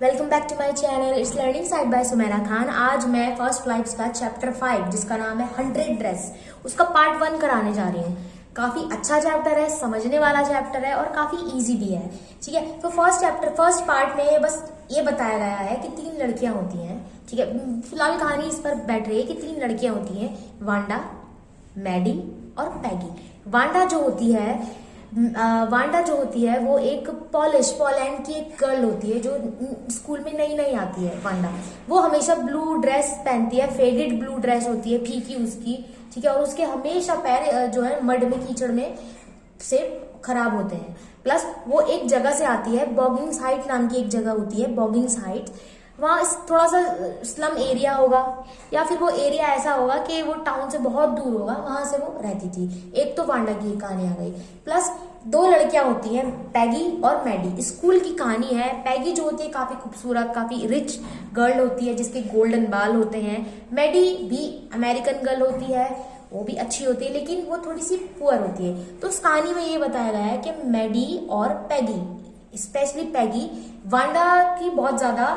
Welcome back to my channel it's learning side by Sumera Khan. आज मैं first life का chapter 5 जिसका नाम है 100 ड्रेस उसका पार्ट 1 कराने जा रही हूँ। काफी अच्छा चैप्टर है, समझने वाला चैप्टर है और काफी इजी भी है। ठीक है, तो फर्स्ट पार्ट में बस ये बताया गया है कि 3 लड़कियां होती हैं। ठीक है, फिलहाल कहानी इस पर बैठ रही है कि 3 लड़कियां होती हैं, वांडा, मैडी और पैगी। वांडा जो होती है वो एक पोलैंड की एक गर्ल होती है जो स्कूल में नई नई आती है। वांडा वो हमेशा ब्लू ड्रेस पहनती है, फेडेड ब्लू ड्रेस होती है, फीकी उसकी। ठीक है, और उसके हमेशा पैर जो है मड में, कीचड़ में से खराब होते हैं। प्लस वो एक जगह से आती है, बॉगिंग्स हाइट नाम की एक जगह होती है, बॉगिंग्स हाइट। वहाँ थोड़ा सा स्लम एरिया होगा या फिर वो एरिया ऐसा होगा कि वो टाउन से बहुत दूर होगा, वहां से वो रहती थी। एक तो वांडा की कहानी आ गई। प्लस 2 लड़कियां होती हैं, पैगी और मैडी। स्कूल की कहानी है। पैगी जो होती है काफी खूबसूरत, काफी रिच गर्ल होती है जिसके गोल्डन बाल होते हैं। मैडी भी अमेरिकन गर्ल होती है, वो भी अच्छी होती है लेकिन वो थोड़ी सी पुअर होती है। तो उस कहानी में ये बताया गया है कि मैडी और पैगी, स्पेशली पैगी, वांडा की बहुत ज्यादा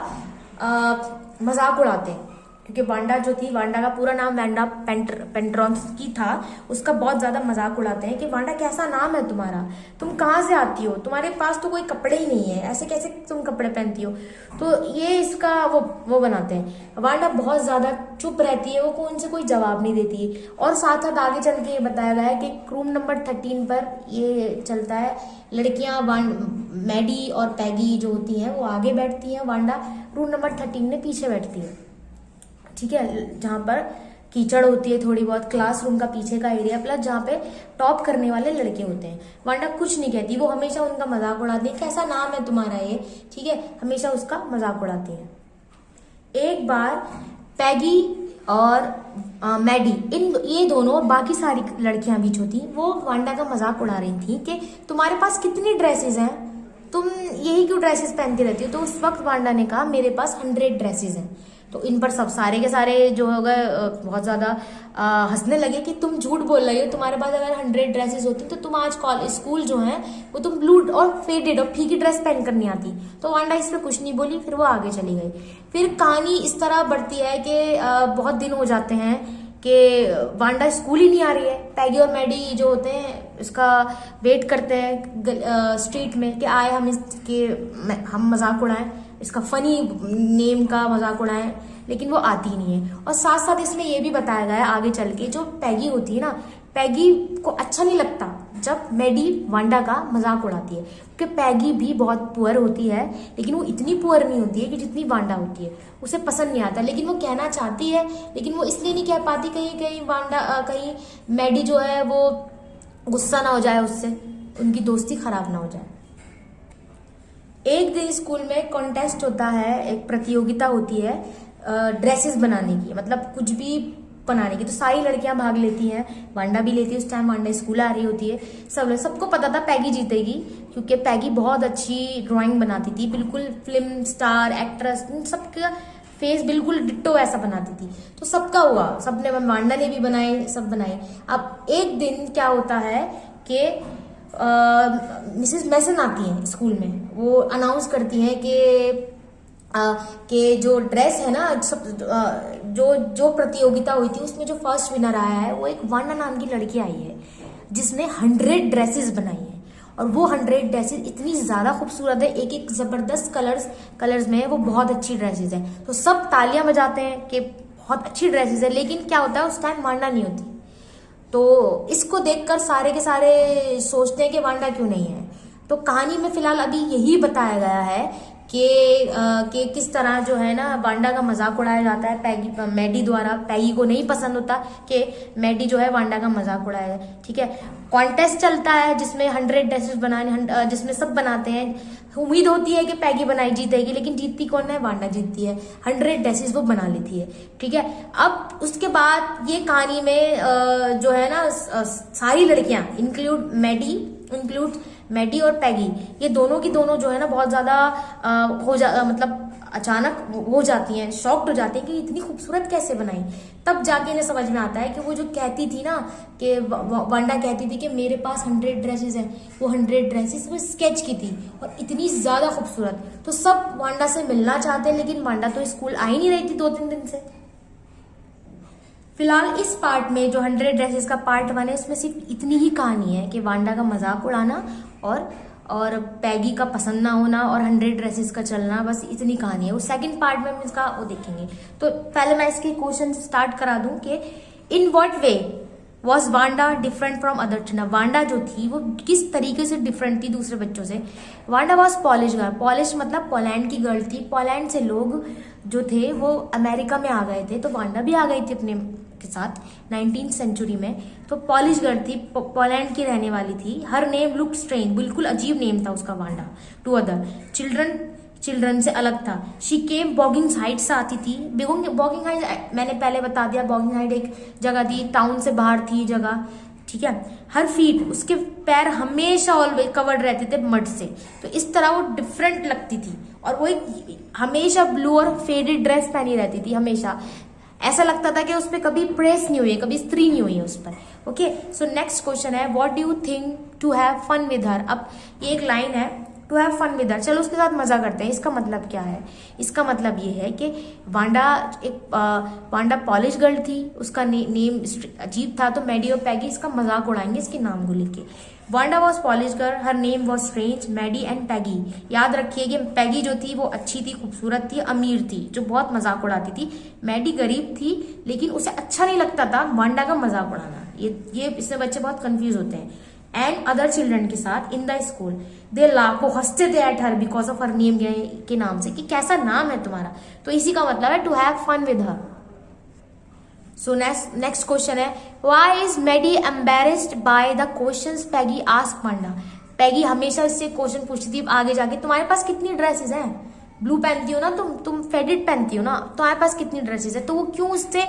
मजाक उड़ाते हैं। क्योंकि वांडा जो थी, वांडा का पूरा नाम वांडा पेंट्रोंस्की था, उसका बहुत ज्यादा मजाक उड़ाते हैं कि वांडा कैसा नाम है तुम्हारा, तुम कहाँ से आती हो, तुम्हारे पास तो कोई कपड़े ही नहीं है, ऐसे कैसे तुम कपड़े पहनती हो। तो ये इसका वो बनाते हैं। वांडा बहुत ज्यादा चुप रहती है, वो उनसे कोई जवाब नहीं देती। और साथ साथ आगे चल के ये बताया गया है कि रूम नंबर 13 पर ये चलता है। लड़कियां मैडी और पैगी जो होती हैं वो आगे बैठती हैं, वांडा रूम नंबर 13 में पीछे बैठती है। ठीक है, जहां पर कीचड़ होती है थोड़ी बहुत, क्लासरूम का पीछे का एरिया, प्लस जहाँ पे टॉप करने वाले लड़के होते हैं। वांडा कुछ नहीं कहती, वो हमेशा उनका मजाक उड़ाती है, कैसा नाम है तुम्हारा ये। ठीक है, हमेशा उसका मजाक उड़ाती है। एक बार पैगी और मैडी, ये दोनों बाकी सारी लड़कियां भी जो थी वो वांडा का मजाक उड़ा रही थी कि तुम्हारे पास कितनी ड्रेसेस हैं, तुम यही क्यों ड्रेसेस पहनती रहती हो। तो उस वक्त वांडा ने कहा मेरे पास 100 ड्रेसेस हैं। तो इन पर सब सारे के सारे जो हो गए बहुत ज्यादा हंसने लगे कि तुम झूठ बोल रही हो, तुम्हारे पास अगर 100 ड्रेसेस होती तो तुम आज कॉलेज स्कूल जो है वो तुम ब्लू और फेडेड और फीकी ड्रेस पहन कर नहीं आती। तो वांडा इस पे कुछ नहीं बोली, फिर वो आगे चली गई। फिर कहानी इस तरह बढ़ती है कि बहुत दिन हो जाते हैं कि वांडा स्कूल ही नहीं आ रही है। पैगी और मैडी जो होते हैं इसका वेट करते हैं स्ट्रीट में कि आए हम मजाक उड़ाएं, इसका फनी नेम का मजाक उड़ाएं, लेकिन वो आती ही नहीं है। और साथ साथ इसमें ये भी बताया गया है आगे चल के, जो पैगी होती है ना, पैगी को अच्छा नहीं लगता जब मैडी वांडा का मजाक उड़ाती है, क्योंकि पैगी भी बहुत पुअर होती है लेकिन वो इतनी पुअर नहीं होती है कि जितनी वांडा होती है। उसे पसंद नहीं आता, लेकिन वो कहना चाहती है, लेकिन वो इसलिए नहीं कह पाती कहीं मैडी जो है वो गुस्सा ना हो जाए उससे, उनकी दोस्ती खराब ना हो जाए। एक दिन स्कूल में कॉन्टेस्ट होता है, एक प्रतियोगिता होती है ड्रेसेस बनाने की, मतलब कुछ भी बनाने की। तो सारी लड़कियां भाग लेती हैं, वांडा भी लेती है। उस टाइम वांडा स्कूल आ रही होती है। सबको पता था पैगी जीतेगी, क्योंकि पैगी बहुत अच्छी ड्राइंग बनाती थी, बिल्कुल फिल्म स्टार एक्ट्रेस सबका फेस बिल्कुल डिट्टो ऐसा बनाती थी। तो सबका हुआ, सबने, वांडा ने भी बनाए, सब बनाए। अब एक दिन क्या होता है कि मिसेस मैसन आती हैं स्कूल में, वो अनाउंस करती हैं कि जो ड्रेस है ना, सब जो प्रतियोगिता हुई थी उसमें जो फर्स्ट विनर आया है वो एक वांडा नाम की लड़की आई है जिसने 100 ड्रेसेस बनाई है। और वो 100 ड्रेसेस इतनी ज्यादा खूबसूरत है, एक एक जबरदस्त कलर्स में है, वो बहुत अच्छी ड्रेसेस है। तो सब तालियां बजाते हैं कि बहुत अच्छी ड्रेसेस है, लेकिन क्या होता है उस टाइम वांडा नहीं होती। तो इसको देखकर सारे के सारे सोचते हैं कि वांडा क्यों नहीं है। तो कहानी में फिलहाल अभी यही बताया गया है कि किस तरह जो है ना वांडा का मजाक उड़ाया जाता है मैडी द्वारा। पैगी को नहीं पसंद होता कि मैडी जो है वांडा का मजाक उड़ाया जाए। ठीक है, कॉन्टेस्ट चलता है जिसमें 100 ड्रेसेस बनाने, जिसमें सब बनाते हैं। उम्मीद होती है कि पैगी बनाई जीतेगी, लेकिन जीतती कौन है, वांडा जीतती है। 100 ड्रेसेस वो बना लेती है। ठीक है, अब उसके बाद ये कहानी में जो है ना सारी लड़कियां इंक्लूड मैडी और पैगी, ये दोनों की दोनों जो है ना बहुत ज्यादा मतलब अचानक हो जाती हैं, शॉक्ड हो जाती हैं कि इतनी खूबसूरत कैसे बनाई। तब जाके इन्हें समझ में आता है कि वो जो कहती थी ना कि वांडा कहती थी कि मेरे पास 100 ड्रेसेस हैं, वो 100 ड्रेसेस वो स्केच की थी और इतनी ज्यादा खूबसूरत। तो सब वांडा से मिलना चाहते हैं, लेकिन वांडा तो स्कूल आ ही नहीं रही थी 2-3 दिन से। फिलहाल इस पार्ट में जो 100 ड्रेसेस का पार्ट 1 है, इसमें सिर्फ इतनी ही कहानी है कि वांडा का मजाक उड़ाना और पैगी का पसंद ना होना और 100 ड्रेसेस का चलना, बस इतनी कहानी है। वो सेकंड पार्ट में हम इसका वो देखेंगे। तो पहले मैं इसके क्वेश्चन स्टार्ट करा दूं कि in what way was Wanda different from other children. Wanda जो थी वो किस तरीके से डिफरेंट थी दूसरे बच्चों से। Wanda was Polish girl. Polish मतलब पोलैंड की गर्ल थी। पोलैंड से लोग जो थे वो अमेरिका में आ गए थे, तो वांडा भी आ गई थी अपने के साथ 19th सेंचुरी में। तो पॉलिश गर्ल थी, पोलैंड की रहने वाली थी। हर नेम लुक स्ट्रेंज, बिल्कुल अजीब नेम था उसका वांडा। टू अदर चिल्ड्रन से अलग था। शी केम बॉगिंग हाइट से आती थी। बॉगिंग हाइट मैंने पहले बता दिया, बॉगिंग हाइट एक जगह थी, टाउन से बाहर थी जगह, ठीक है। हर फीट, उसके पैर हमेशा ऑलवेज कवर्ड रहते थे मड से, तो इस तरह वो डिफरेंट लगती थी। और वो एक हमेशा ब्लू और फेडेड ड्रेस पहनी रहती थी हमेशा। ऐसा लगता था कि उस पर कभी प्रेस नहीं हुई है, कभी स्त्री नहीं हुई है उस पर। ओके, सो नेक्स्ट क्वेश्चन है what do you think to have fun with her. अब ये एक लाइन है, to have fun with her, चलो उसके साथ मजा करते हैं। इसका मतलब क्या है? इसका मतलब ये है कि वांडा पॉलिश गर्ल थी, उसका नेम अजीब था, तो मैडी और पैगी इसका मजाक उड़ाएंगे इसके नाम को लिख के। Wanda was Polish girl, her name was strange, Maddie and Peggy. याद रखिए कि पैगी जो थी वो अच्छी थी, खूबसूरत थी, अमीर थी, जो बहुत मजाक उड़ाती थी। मैडी गरीब थी, लेकिन उसे अच्छा नहीं लगता था वांडा का मजाक उड़ाना। ये इससे बच्चे बहुत कंफ्यूज होते हैं। एंड अदर चिल्ड्रन के साथ in the school they laugh, वो हंसते थे at her because of her name के नाम से, कि कैसा नाम है तुम्हारा। तो इसी का मतलब है to have fun with her. So next question है why is Maddie embarrassed by the questions Peggy ask Wanda. Peggy हमेशा इससे क्वेश्चन पूछती थी आगे जाके, तुम्हारे पास कितनी ड्रेसेस हैं? ब्लू पहनती हो ना तुम फेडेड पहनती हो ना, तुम्हारे पास कितनी ड्रेसेस है? तो वो क्यों उससे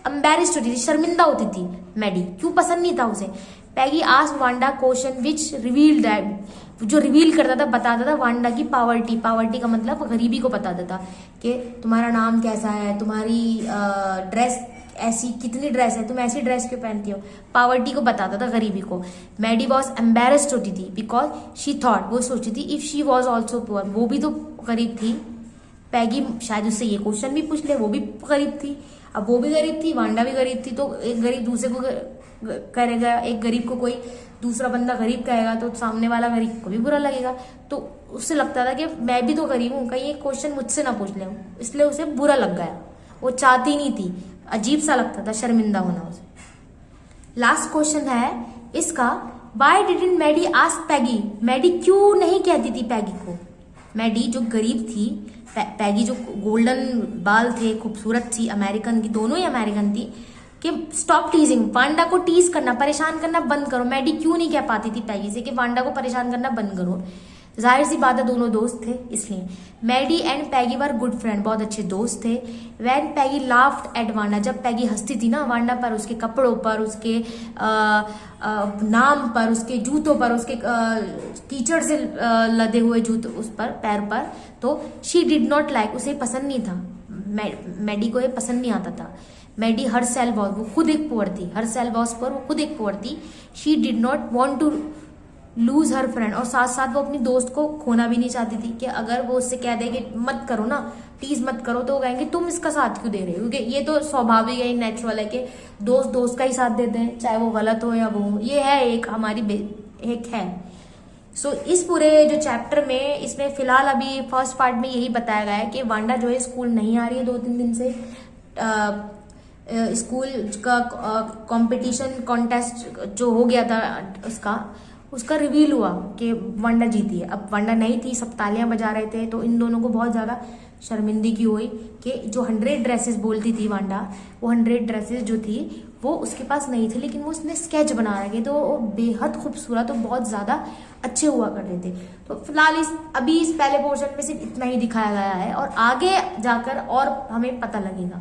एम्बेरेस्ड होती थी, शर्मिंदा होती थी मैडी, क्यों पसंद नहीं था उसे। Peggy ask Wanda question which reveal that, जो रिवील करता था, बताता था वांडा की पावर्टी। पावर्टी का मतलब गरीबी को बताता था कि तुम्हारा नाम कैसा है, तुम्हारी ड्रेस ऐसी कितनी ड्रेस है, तुम ऐसी ड्रेस क्यों पहनती हो। पावर्टी को बताता था, गरीबी को। मैडी वॉज एम्बेरेस्ड होती थी बिकॉज शी थॉट, वो सोचती थी if she was also poor, वो भी तो गरीब थी। पैगी शायद उससे ये क्वेश्चन भी पूछ ले, वो भी गरीब थी। अब वो भी गरीब थी, वांडा भी गरीब थी, तो एक गरीब दूसरे को करेगा, एक गरीब को कोई दूसरा बंदा गरीब कहेगा तो सामने वाला गरीब को भी बुरा लगेगा। तो उससे लगता था कि मैं भी तो गरीब हूँ, कहीं एक क्वेश्चन मुझसे ना पूछ ले, इसलिए उसे बुरा लग गया। वो चाहती नहीं थी, अजीब सा लगता था शर्मिंदा होना उसे। लास्ट क्वेश्चन है इसका, why didn't Maddie ask Peggy. Maddie क्यों नहीं कहती थी पैगी को। मैडी जो गरीब थी, पैगी जो गोल्डन बाल थे, खूबसूरत थी, अमेरिकन की, दोनों ही अमेरिकन थी, कि स्टॉप टीजिंग, वांडा को टीज करना, परेशान करना बंद करो। मैडी क्यों नहीं कह पाती थी पैगी से कि वांडा को परेशान करना बंद करो। जाहिर सी बात है दोनों दोस्त थे इसलिए। Maddie and Peggy were good friend, बहुत अच्छे दोस्त थे। When Peggy laughed at Wanda, जब पैगी हंसती थी ना वांडा पर, उसके कपड़ों पर, उसके नाम पर, उसके जूतों पर, उसके कीचड़ से लदे हुए जूते उस पर पैर पर, तो शी डिड नॉट लाइक, उसे पसंद नहीं था। मैडी को ये पसंद नहीं आता था। मैडी हर सेल वॉज, वो खुद एक पुअर थी, हर सेल वॉज पर वो खुद एक पुअर थी। She did not want to lose her friend, और साथ साथ वो अपनी दोस्त को खोना भी नहीं चाहती थी कि अगर वो उससे कह दे कि मत करो ना, टीज मत करो, तो वो कहेंगे तुम इसका साथ क्यों दे रहे हो, क्योंकि ये तो स्वाभाविक है, नेचुरल है कि दोस्त दोस्त का ही साथ देते हैं, चाहे वो गलत हो या वो हो। ये है एक हमारी एक है। सो इस पूरे जो चैप्टर में, इसमें फिलहाल अभी फर्स्ट पार्ट में यही बताया गया है कि वांडा जो है स्कूल नहीं आ रही है 2-3 दिन से। स्कूल का कंपटीशन कॉन्टेस्ट जो हो गया था उसका रिवील हुआ कि वांडा जीती है। अब वांडा नहीं थी, सब तालियां बजा रहे थे, तो इन दोनों को बहुत ज्यादा शर्मिंदगी हुई कि जो 100 ड्रेसेस बोलती थी वांडा, वो 100 ड्रेसेस जो थी वो उसके पास नहीं थी, लेकिन वो उसने स्केच बना रखे, तो वो बेहद खूबसूरत और बहुत ज्यादा अच्छे हुआ करते थे। तो फिलहाल अभी इस पहले पोर्शन में सिर्फ इतना ही दिखाया गया है, और आगे जाकर और हमें पता लगेगा।